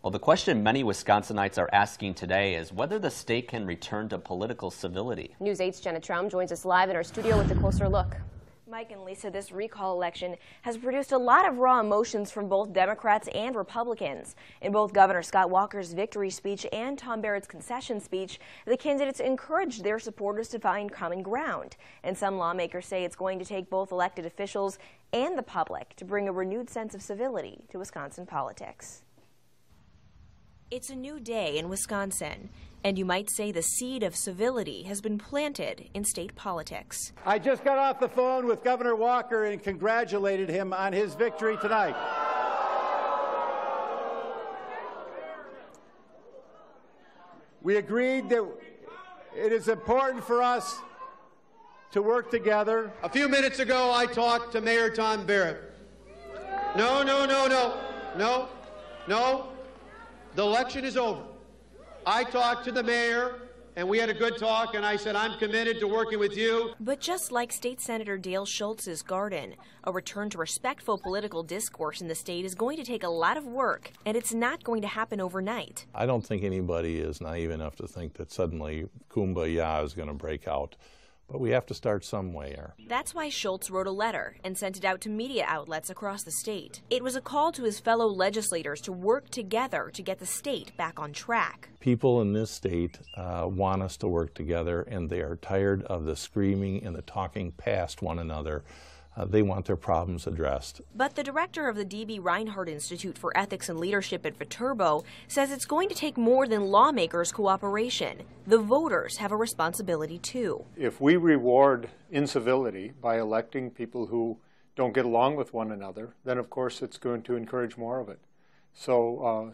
Well, the question many Wisconsinites are asking today is whether the state can return to political civility. News 8's Jenna Traum joins us live in our studio with a closer look. Mike and Lisa, this recall election has produced a lot of raw emotions from both Democrats and Republicans. In both Governor Scott Walker's victory speech and Tom Barrett's concession speech, the candidates encouraged their supporters to find common ground. And some lawmakers say it's going to take both elected officials and the public to bring a renewed sense of civility to Wisconsin politics. It's a new day in Wisconsin, and you might say the seed of civility has been planted in state politics. I just got off the phone with Governor Walker and congratulated him on his victory tonight. We agreed that it is important for us to work together. A few minutes ago, I talked to Mayor Tom Barrett. No. The election is over. I talked to the mayor, and we had a good talk, and I said, I'm committed to working with you. But just like State Senator Dale Schultz's garden, a return to respectful political discourse in the state is going to take a lot of work, and it's not going to happen overnight. I don't think anybody is naive enough to think that suddenly kumbaya is going to break out. But we have to start somewhere. That's why Schultz wrote a letter and sent it out to media outlets across the state. It was a call to his fellow legislators to work together to get the state back on track. People in this state want us to work together, and they are tired of the screaming and the talking past one another. They want their problems addressed. But the director of the D.B. Reinhardt Institute for Ethics and Leadership at Viterbo says it's going to take more than lawmakers' cooperation. The voters have a responsibility too. If we reward incivility by electing people who don't get along with one another, then of course it's going to encourage more of it. So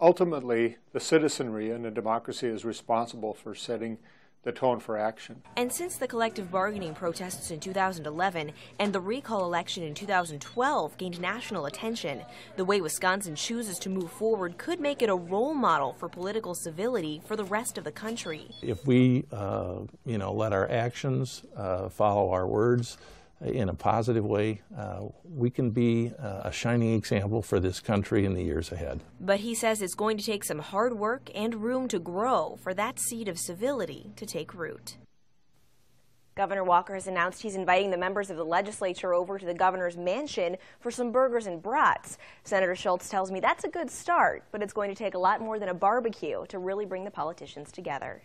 ultimately, the citizenry in a democracy is responsible for setting the tone for action. And since the collective bargaining protests in 2011 and the recall election in 2012 gained national attention, the way Wisconsin chooses to move forward could make it a role model for political civility for the rest of the country. If we, let our actions follow our words in a positive way, we can be a shining example for this country in the years ahead. But he says it's going to take some hard work and room to grow for that seed of civility to take root. Governor Walker has announced he's inviting the members of the legislature over to the governor's mansion for some burgers and brats. Senator Schultz tells me that's a good start, but it's going to take a lot more than a barbecue to really bring the politicians together.